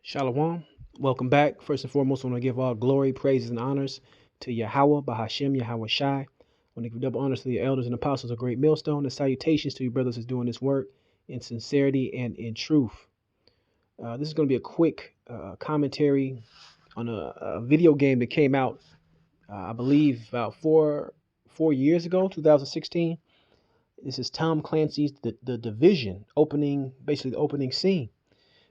Shalom. Welcome back. First and foremost, I want to give all glory, praises, and honors to Yahweh, Bahashem, Yahweh Shai. I want to give double honors to the elders and apostles of Great Millstone, and salutations to you brothers who's doing this work in sincerity and in truth. This is going to be a quick commentary on a video game that came out, I believe, about four years ago, 2016. This is Tom Clancy's The Division basically the opening scene.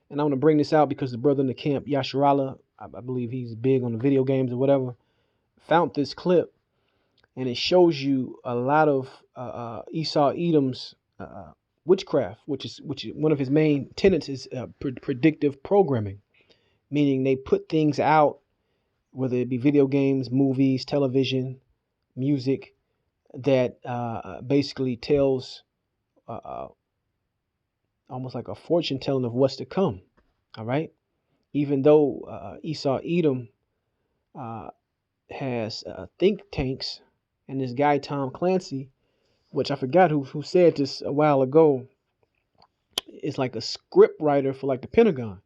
And I want to bring this out because the brother in the camp, Yasharala, I believe he's big on the video games or whatever, found this clip, and it shows you a lot of Esau Edom's witchcraft, which is one of his main tenets is predictive programming, meaning they put things out, whether it be video games, movies, television, music, that basically tells almost like a fortune telling of what's to come. All right. Even though Esau Edom has think tanks, and this guy Tom Clancy, which I forgot who said this a while ago, is like a script writer for like the Pentagon,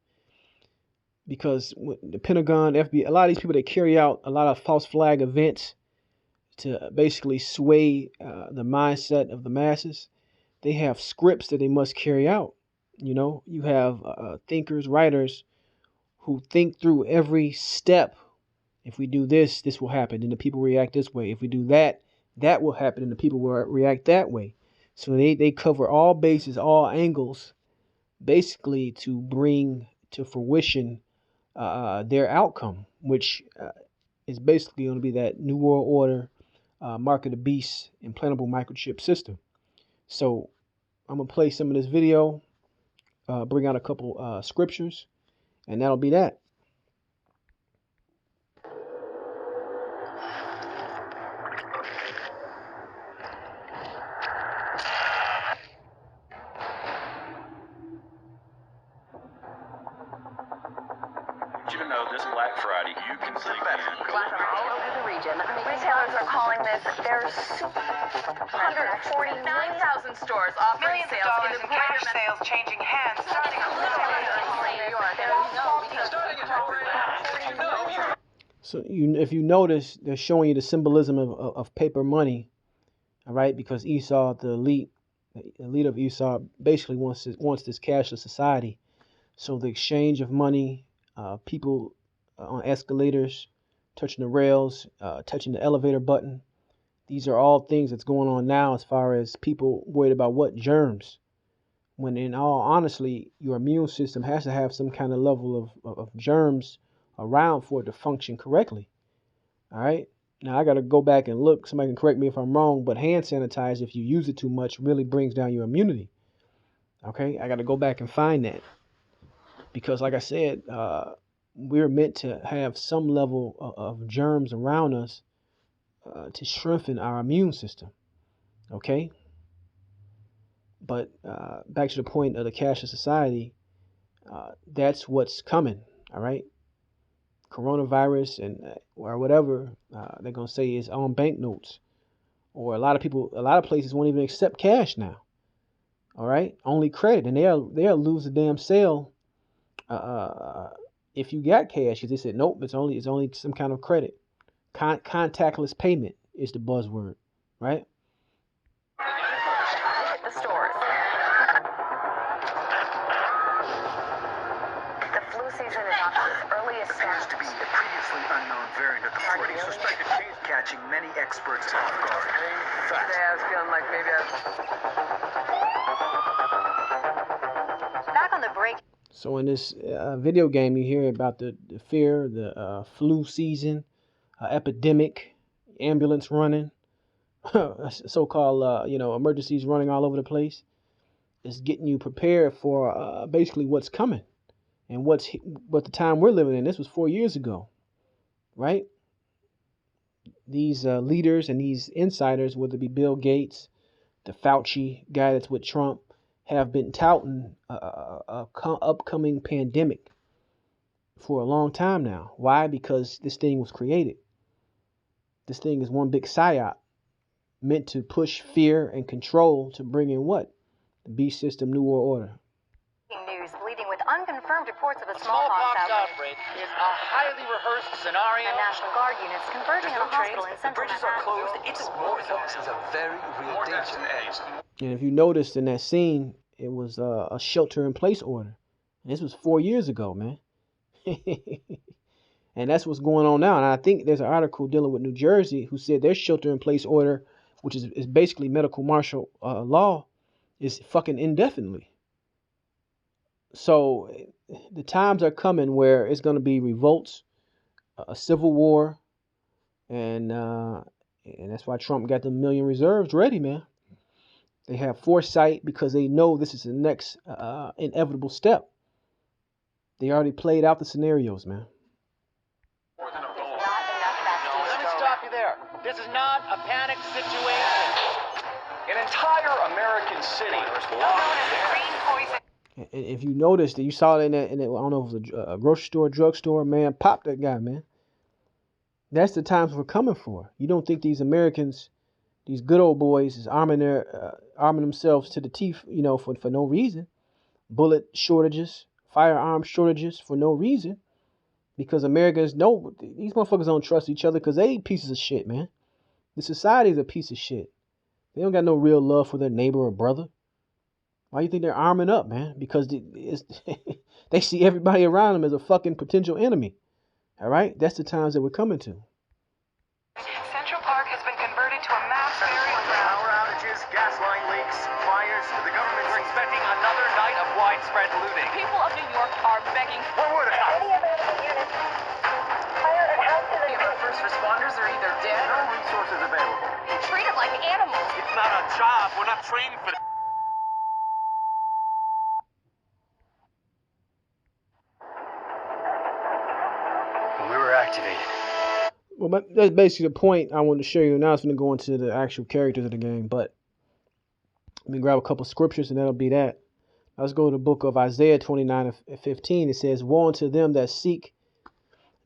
because the Pentagon, FBI, a lot of these people that carry out a lot of false flag events to basically sway the mindset of the masses, they have scripts that they must carry out. You know, you have thinkers, writers who think through every step. If we do this, this will happen, and the people react this way. If we do that, that will happen, and the people will react that way. So they cover all bases, all angles, basically to bring to fruition their outcome, which is basically going to be that New World Order, Mark of the Beast, implantable microchip system. So I'm going to play some of this video, bring out a couple scriptures, and that'll be that. Did you know this Black Friday you can sit back all over the region. Retailers are calling this their 149,000 stores offering Millions of sales dollars in the in cash sales changing hands starting on So if you notice, they're showing you the symbolism of paper money, all right? Because Esau, the elite of Esau, basically wants this cashless society. So the exchange of money, people on escalators, touching the rails, touching the elevator button. These are all things that's going on now as far as people worried about what germs. When in all honestly, your immune system has to have some kind of level of germs around for it to function correctly. All right. Now I got to go back and look. Somebody can correct me if I'm wrong, but hand sanitizer, if you use it too much, really brings down your immunity. Okay. I got to go back and find that, because like I said, we're meant to have some level of germs around us to strengthen our immune system. Okay. But back to the point of the cashless society, that's what's coming. All right. Coronavirus and or whatever they're gonna say is on banknotes, or a lot of places won't even accept cash now. All right, only credit, and they'll lose the damn sale if you got cash. They said nope, it's only some kind of credit. Contactless payment is the buzzword, right? the stores. The flu season is off to its earliest Appears start. to be a previously unknown variant of the flu, suspected case catching many experts off guard. Fact. I was feeling like maybe back on the break. So in this video game, you hear about the fear, the flu season, epidemic, ambulance running, so-called emergencies running all over the place. It's getting you prepared for basically what's coming and what the time we're living in. This was 4 years ago, right? These leaders and these insiders, whether it be Bill Gates, the Fauci guy that's with Trump, have been touting a upcoming pandemic for a long time now. Why? Because this thing was created. This thing is one big psyop meant to push fear and control to bring in what? The beast system, New World Order. News leading with unconfirmed confirmed reports of a smallpox outbreak. is a highly rehearsed scenario. And National Guard units converging in a hospital in central Manhattan. It's smallpox is a very real danger. And if you noticed in that scene, it was a shelter-in-place order. And this was 4 years ago, man. And that's what's going on now. And I think there's an article dealing with New Jersey who said their shelter-in-place order, which is basically medical martial law, is fucking indefinitely. So the times are coming where it's going to be revolts, a civil war, and that's why Trump got the million reserves ready, man. They have foresight because they know this is the next inevitable step. They already played out the scenarios, man. Let me stop you there. This is not a panic situation. An entire American city was locked. And if you noticed that you saw it in that, I don't know if it was a grocery store, drugstore, man, pop that guy, man. That's the times we're coming for. You don't think these Americans, these good old boys, is arming themselves to the teeth, for no reason. Bullet shortages, firearm shortages for no reason. Because Americans know these motherfuckers don't trust each other because they pieces of shit, man. The society is a piece of shit. They don't got no real love for their neighbor or brother. Why do you think they're arming up, man? Because they see everybody around them as a fucking potential enemy. All right? That's the times that we're coming to. Central Park has been converted to a mass burial ground. Power outages, gas line leaks, fires. The government's We're expecting another night of widespread looting. People of New York are begging for What would it? Any American units, fire and house to the the first responders are either dead No resources available. treated like animals. It's not a job. We're not trained for that. We were activated. Well, that's basically the point I wanted to show you. Now it's going to go into the actual characters of the game. But let me grab a couple scriptures and that'll be that. Let's go to the book of Isaiah 29:15. It says, "Woe unto them that seek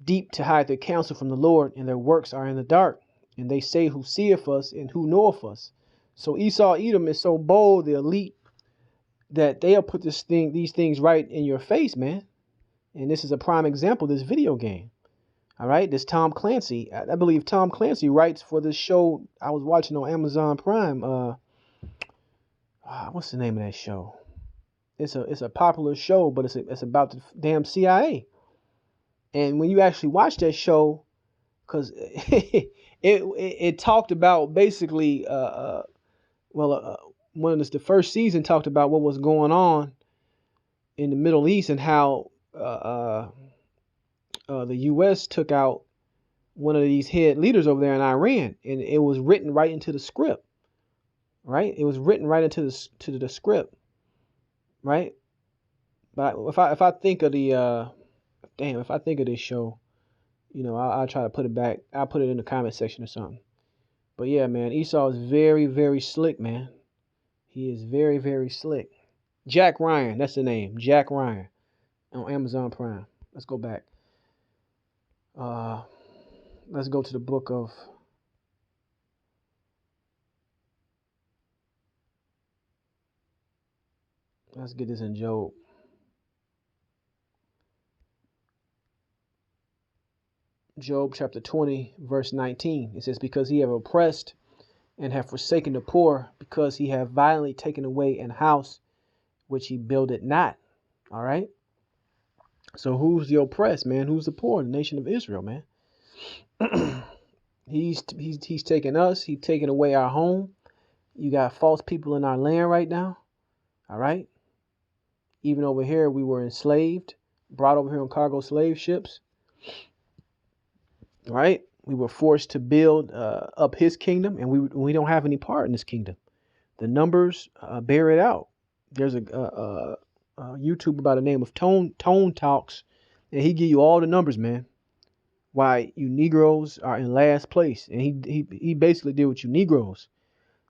deep to hide their counsel from the Lord, and their works are in the dark. And they say, who seeth us and who knoweth us?" So Esau, Edom is so bold, the elite, that they'll put these things right in your face, man. And this is a prime example, this video game. All right, this Tom Clancy. I believe Tom Clancy writes for this show I was watching on Amazon Prime. What's the name of that show? It's a popular show, but it's about the damn CIA. And when you actually watch that show, because it talked about basically, the first season talked about what was going on in the Middle East and how the U.S. took out one of these head leaders over there in Iran, and it was written right into the script, right? It was written right into the script, right? But if I think of if I think of this show, I'll try to put it back. I'll put it in the comment section or something. But yeah, man, Esau is very, very slick, man. He is very, very slick. Jack Ryan, that's the name. Jack Ryan on Amazon Prime. Let's go back. Let's go to the book of let's get this in Job. Job chapter 20, verse 19. It says, "Because he have oppressed and have forsaken the poor, because he have violently taken away an house which he builded not." All right. So who's the oppressed, man? Who's the poor? The nation of Israel, man. He's taken us. He's taken away our home. You got false people in our land right now. All right. Even over here, we were enslaved, brought over here on cargo slave ships. Right? We were forced to build up his kingdom, and we don't have any part in this kingdom. The numbers bear it out. There's a YouTuber by the name of Tone Talks, and he give you all the numbers, man. Why you Negroes are in last place, and he basically deal with you Negroes,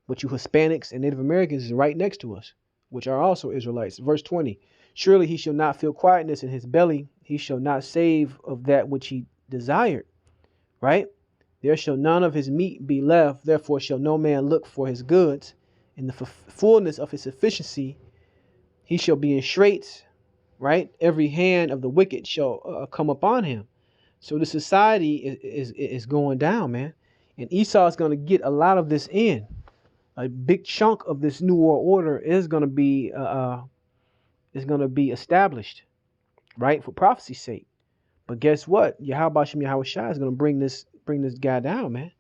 but you Hispanics and Native Americans is right next to us, which are also Israelites. Verse 20: "Surely he shall not feel quietness in his belly; he shall not save of that which he desired." Right? "There shall none of his meat be left, therefore shall no man look for his goods. In the fullness of his sufficiency, he shall be in straits, right? Every hand of the wicked shall come upon him. So the society is going down, man. And Esau is going to get a lot of this in. A big chunk of this new world order is going to be established, right, for prophecy's sake. But guess what? Yahweh Shem Yahweh Shai is going to bring this guy down, man.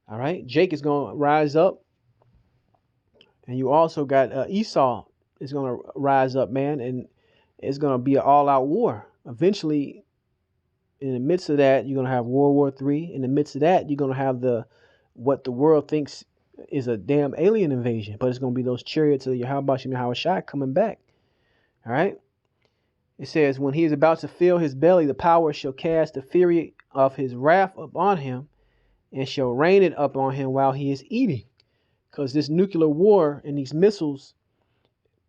All right, Jake is going to rise up, and you also got Esau is going to rise up, man, and it's going to be an all-out war. Eventually, in the midst of that, you're going to have World War III. In the midst of that, you're going to have what the world thinks is a damn alien invasion, but it's going to be those chariots of Yahweh Shem Yahweh Shai coming back. All right. It says, when he is about to fill his belly, the power shall cast the fury of his wrath upon him, and shall rain it up on him while he is eating. Because this nuclear war and these missiles,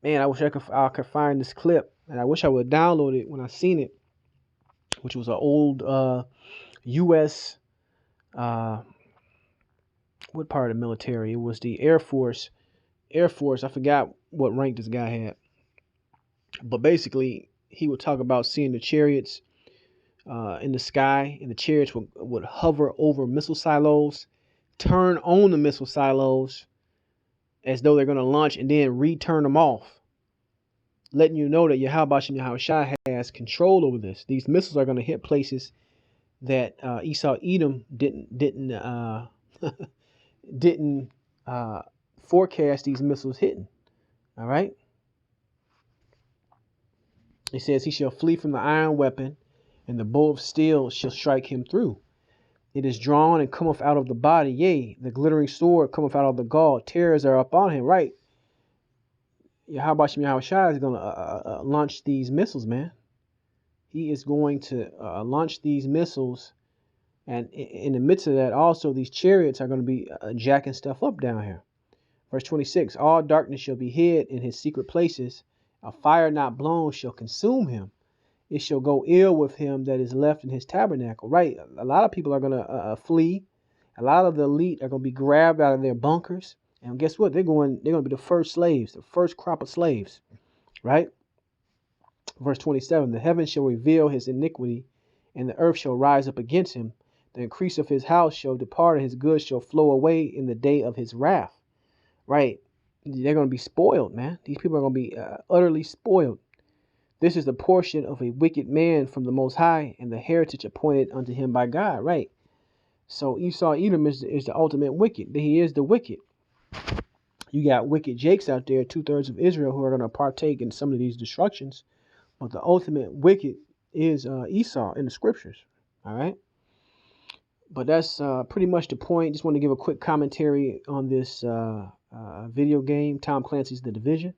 man, I wish I could find this clip, and I wish I would download it when I seen it, which was an old U.S. What part of the military? It was the Air Force. I forgot what rank this guy had, but basically he would talk about seeing the chariots in the sky, and the chariots would hover over missile silos, turn on the missile silos as though they're going to launch, and then return them off, letting you know that Yahweh Shem Yahweh Shai has control over this. These missiles are going to hit places that Esau Edom didn't forecast these missiles hitting. All right. It says he shall flee from the iron weapon, and the bow of steel shall strike him through. It is drawn and cometh out of the body, yea, the glittering sword cometh out of the gall. Terrors are upon him, right? Yahweh Shem Yahweh Shai is going to launch these missiles, man. He is going to launch these missiles, and in the midst of that, also these chariots are going to be jacking stuff up down here. Verse 26, all darkness shall be hid in his secret places. A fire not blown shall consume him. It shall go ill with him that is left in his tabernacle. Right. A lot of people are going to flee. A lot of the elite are going to be grabbed out of their bunkers. And guess what? They're going to be the first slaves, the first crop of slaves. Right. Verse 27, the heavens shall reveal his iniquity, and the earth shall rise up against him. The increase of his house shall depart, and his goods shall flow away in the day of his wrath. Right. They're going to be spoiled, man. These people are going to be utterly spoiled. This is the portion of a wicked man from the Most High, and the heritage appointed unto him by God. Right. So Esau Edom is the ultimate wicked. He is the wicked. You got wicked Jakes out there, 2/3 of Israel, who are going to partake in some of these destructions. But the ultimate wicked is Esau in the scriptures. All right. But that's pretty much the point. Just want to give a quick commentary on this video game, Tom Clancy's The Division.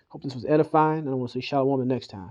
Hope this was edifying, and I want to say shalom the next time.